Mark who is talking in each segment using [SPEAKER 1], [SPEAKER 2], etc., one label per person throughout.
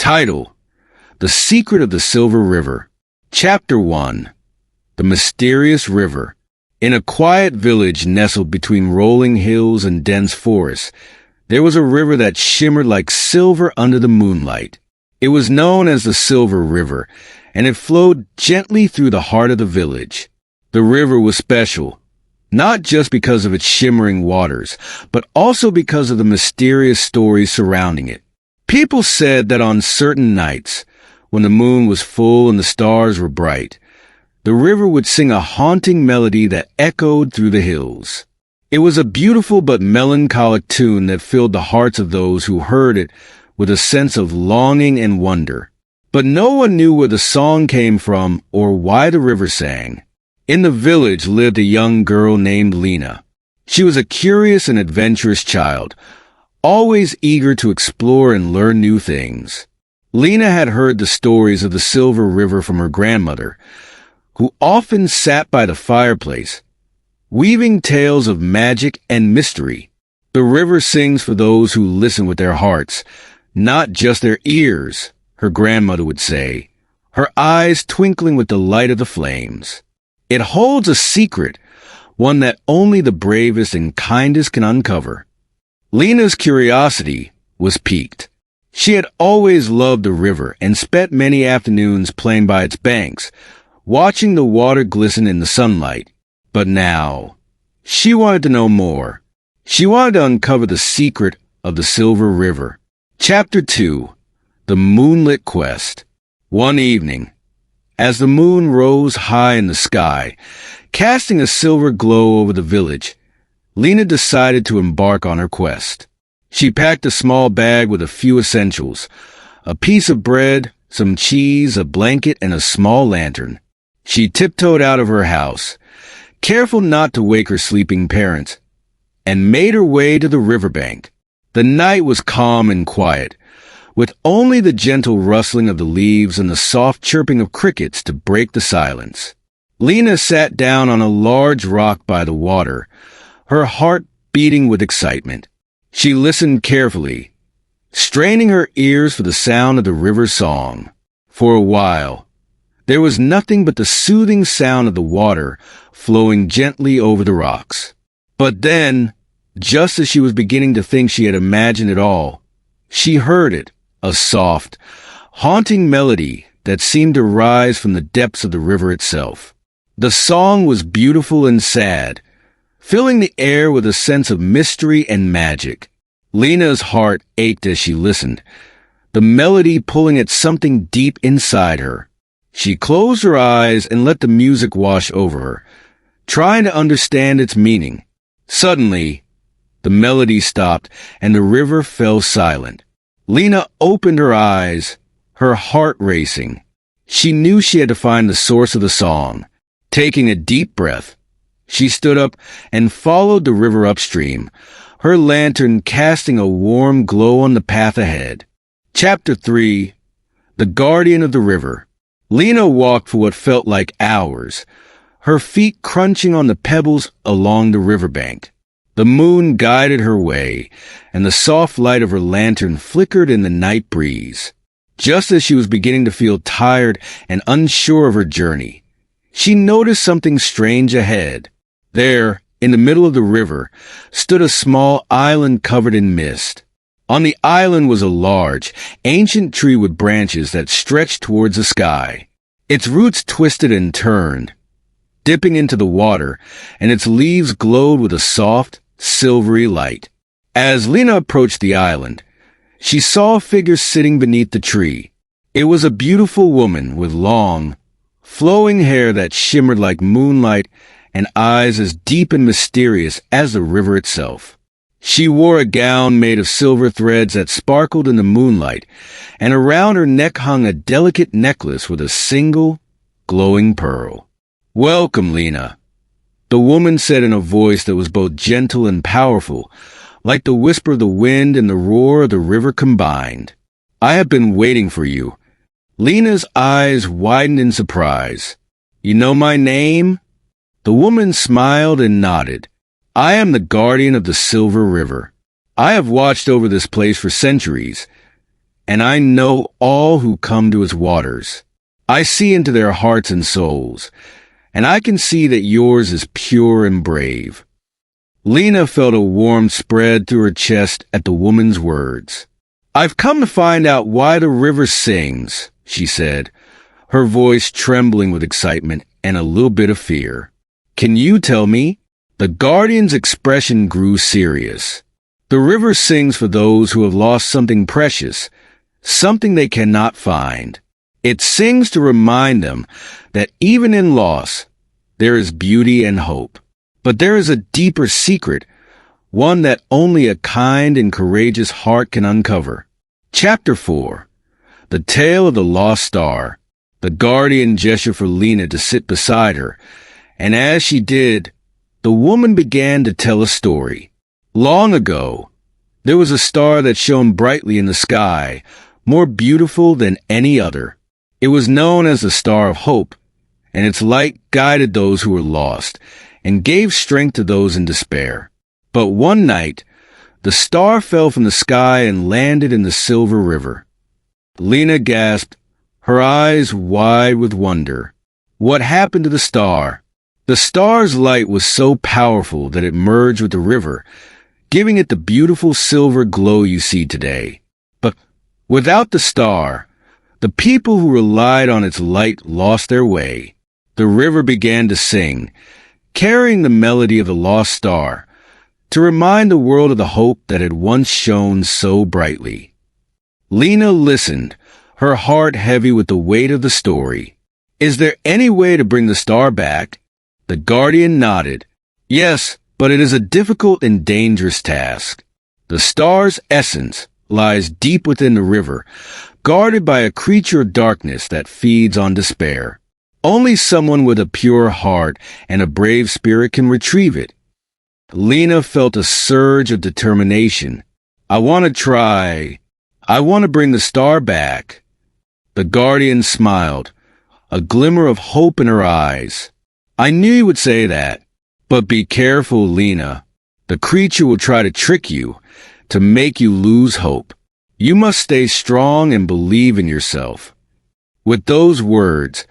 [SPEAKER 1] Title: The Secret of the Silver River. Chapter 1. The Mysterious River. In a quiet village nestled between rolling hills and dense forests, there was a river that shimmered like silver under the moonlight. It was known as the Silver River, and it flowed gently through the heart of the village. The river was special, not just because of its shimmering waters, but also because of the mysterious stories surrounding it. People said that on certain nights, when the moon was full and the stars were bright, the river would sing a haunting melody that echoed through the hills. It was a beautiful but melancholic tune that filled the hearts of those who heard it with a sense of longing and wonder. But no one knew where the song came from or why the river sang. In the village lived a young girl named Lena. She was a curious and adventurous child, always eager to explore and learn new things. Lena had heard the stories of the Silver River from her grandmother, who often sat by the fireplace, weaving tales of magic and mystery. The river sings for those who listen with their hearts, not just their ears, her grandmother would say, her eyes twinkling with the light of the flames. It holds a secret, one that only the bravest and kindest can uncover. Lena's curiosity was piqued. She had always loved the river and spent many afternoons playing by its banks, watching the water glisten in the sunlight. But now, she wanted to know more. She wanted to uncover the secret of the Silver River. Chapter 2. The Moonlit Quest. One evening, as the moon rose high in the sky, casting a silver glow over the village, Lena decided to embark on her quest. She packed a small bag with a few essentials: a piece of bread, some cheese, a blanket, and a small lantern. She tiptoed out of her house, careful not to wake her sleeping parents, and made her way to the riverbank. The night was calm and quiet, with only the gentle rustling of the leaves and the soft chirping of crickets to break the silence. Lena sat down on a large rock by the water, her heart beating with excitement. She listened carefully, straining her ears for the sound of the river's song. For a while, there was nothing but the soothing sound of the water flowing gently over the rocks. But then, just as she was beginning to think she had imagined it all, she heard it, a soft, haunting melody that seemed to rise from the depths of the river itself. The song was beautiful and sad, filling the air with a sense of mystery and magic. Lena's heart ached as she listened, the melody pulling at something deep inside her. She closed her eyes and let the music wash over her, trying to understand its meaning. Suddenly, the melody stopped and the river fell silent. Lena opened her eyes, her heart racing. She knew she had to find the source of the song. Taking a deep breath, she stood up and followed the river upstream, her lantern casting a warm glow on the path ahead. Chapter 3. The Guardian of the River. Lena walked for what felt like hours, her feet crunching on the pebbles along the riverbank. The moon guided her way, and the soft light of her lantern flickered in the night breeze. Just as she was beginning to feel tired and unsure of her journey, she noticed something strange ahead. There, in the middle of the river, stood a small island covered in mist. On the island was a large, ancient tree with branches that stretched towards the sky. Its roots twisted and turned, dipping into the water, and its leaves glowed with a soft, silvery light. As Lena approached the island, she saw a figure sitting beneath the tree. It was a beautiful woman with long, flowing hair that shimmered like moonlight and eyes as deep and mysterious as the river itself. She wore a gown made of silver threads that sparkled in the moonlight, and around her neck hung a delicate necklace with a single, glowing pearl. "Welcome, Lena," the woman said in a voice that was both gentle and powerful, like the whisper of the wind and the roar of the river combined. "I have been waiting for you." Lena's eyes widened in surprise. "You know my name?" The woman smiled and nodded. "I am the guardian of the Silver River. I have watched over this place for centuries, and I know all who come to its waters. I see into their hearts and souls, and I can see that yours is pure and brave." Lena felt a warmth spread through her chest at the woman's words. "I've come to find out why the river sings," she said, her voice trembling with excitement and a little bit of fear. "Can you tell me?" The guardian's expression grew serious. "The river sings for those who have lost something precious, something they cannot find. It sings to remind them that even in loss, there is beauty and hope. But there is a deeper secret, one that only a kind and courageous heart can uncover." Chapter 4. The Tale of the Lost Star. The guardian gestured for Lena to sit beside her, and as she did, the woman began to tell a story. Long ago, there was a star that shone brightly in the sky, more beautiful than any other. It was known as the Star of Hope, and its light guided those who were lost and gave strength to those in despair. But one night, the star fell from the sky and landed in the Silver River. Lena gasped, her eyes wide with wonder. What happened to the star? The star's light was so powerful that it merged with the river, giving it the beautiful silver glow you see today. But without the star, the people who relied on its light lost their way. The river began to sing, carrying the melody of the lost star, to remind the world of the hope that had once shone so brightly. Lena listened, her heart heavy with the weight of the story. "Is there any way to bring the star back?" The guardian nodded. "Yes, but it is a difficult and dangerous task. The star's essence lies deep within the river, guarded by a creature of darkness that feeds on despair. Only someone with a pure heart and a brave spirit can retrieve it." Lena felt a surge of determination. "I want to try. I want to bring the star back." The guardian smiled, a glimmer of hope in her eyes. "I knew you would say that. But be careful, Lena. The creature will try to trick you, to make you lose hope. You must stay strong and believe in yourself." With those words,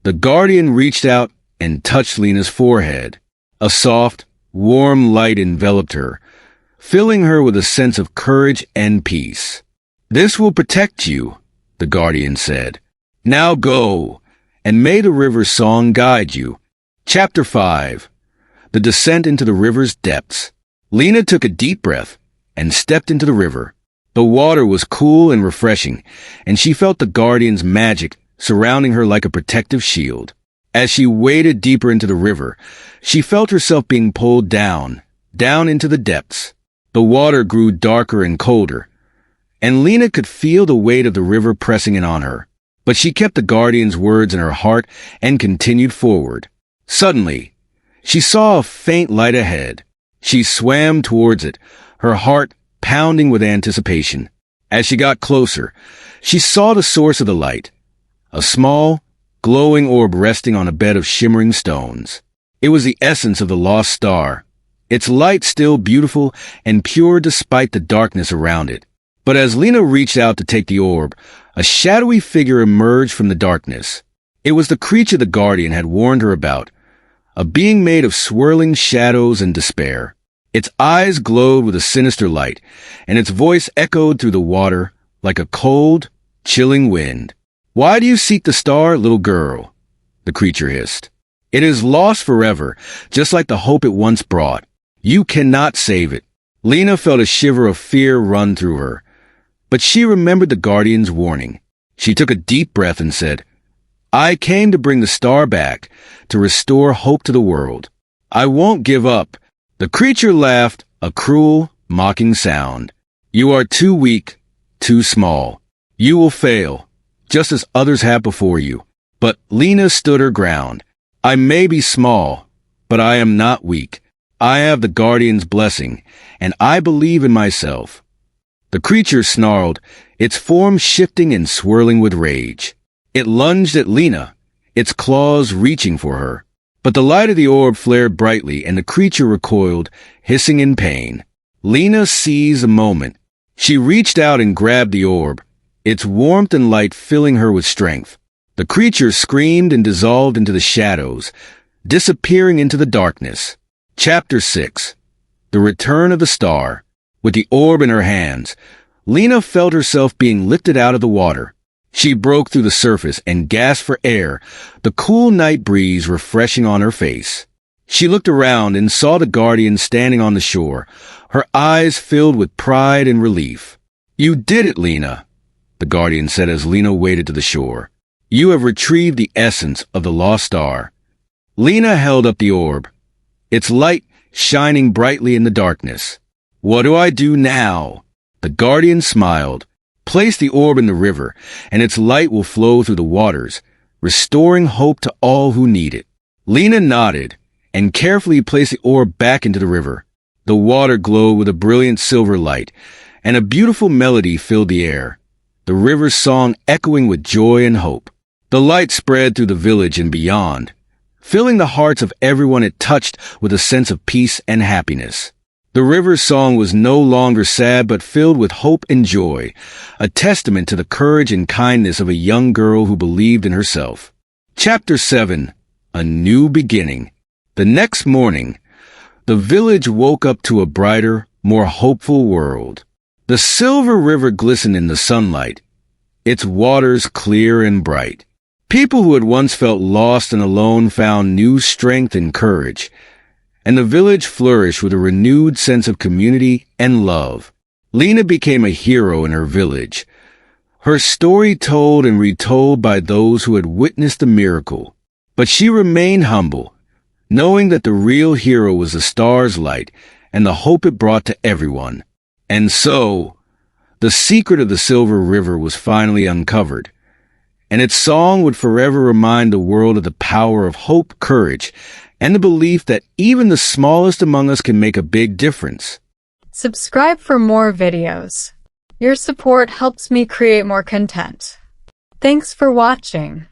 [SPEAKER 1] the guardian reached out and touched Lena's forehead. A soft, warm light enveloped her, filling her with a sense of courage and peace. "This will protect you," the guardian said. "Now go, and may the river's song guide you." Chapter 5. The Descent into the River's Depths. Lena took a deep breath and stepped into the river. The water was cool and refreshing, and she felt the guardian's magic surrounding her like a protective shield. As she waded deeper into the river, she felt herself being pulled down into the depths. The water grew darker and colder, and Lena could feel the weight of the river pressing in on her. But she kept the guardian's words in her heart and continued forward. Suddenly, she saw a faint light ahead. She swam towards it, her heart pounding with anticipation. As she got closer, she saw the source of the light, a small, glowing orb resting on a bed of shimmering stones. It was the essence of the lost star, its light still beautiful and pure despite the darkness around it. But as Lena reached out to take the orb, a shadowy figure emerged from the darkness. It was the creature the guardian had warned her about, a being made of swirling shadows and despair. Its eyes glowed with a sinister light, and its voice echoed through the water like a cold, chilling wind. "Why do you seek the star, little girl?" the creature hissed. "It is lost forever, just like the hope it once brought. You cannot save it." Lena felt a shiver of fear run through her, but she remembered the guardian's warning. She took a deep breath and said, "I came to bring the star back, to restore hope to the world. I won't give up." The creature laughed, a cruel, mocking sound. "You are too weak, too small. You will fail, just as others have before you." But Lena stood her ground. "I may be small, but I am not weak. I have the guardian's blessing, and I believe in myself." The creature snarled, its form shifting and swirling with rage. It lunged at Lena, its claws reaching for her. But the light of the orb flared brightly, and the creature recoiled, hissing in pain. Lena seized a moment. She reached out and grabbed the orb, its warmth and light filling her with strength. The creature screamed and dissolved into the shadows, disappearing into the darkness. Chapter 6. The Return of the Star. With the orb in her hands, Lena felt herself being lifted out of the water. She broke through the surface and gasped for air, the cool night breeze refreshing on her face. She looked around and saw the guardian standing on the shore, her eyes filled with pride and relief. "You did it, Lena," the guardian said as Lena waded to the shore. "You have retrieved the essence of the lost star." Lena held up the orb, its light shining brightly in the darkness. "What do I do now?" The guardian smiled. "Place the orb in the river, and its light will flow through the waters, restoring hope to all who need it." Lena nodded and carefully placed the orb back into the river. The water glowed with a brilliant silver light, and a beautiful melody filled the air, the river's song echoing with joy and hope. The light spread through the village and beyond, filling the hearts of everyone it touched with a sense of peace and happiness. The river's song was no longer sad but filled with hope and joy, a testament to the courage and kindness of a young girl who believed in herself. Chapter 7. A New Beginning. The next morning, the village woke up to a brighter, more hopeful world. The silver river glistened in the sunlight, its waters clear and bright. People who had once felt lost and alone found new strength and courage, and the village flourished with a renewed sense of community and love. Lena became a hero in her village, her story told and retold by those who had witnessed the miracle. But she remained humble, knowing that the real hero was the star's light and the hope it brought to everyone. And so, the secret of the Silver River was finally uncovered, and its song would forever remind the world of the power of hope, courage, and the belief that even the smallest among us can make a big difference.
[SPEAKER 2] Subscribe for more videos. Your support helps me create more content. Thanks for watching.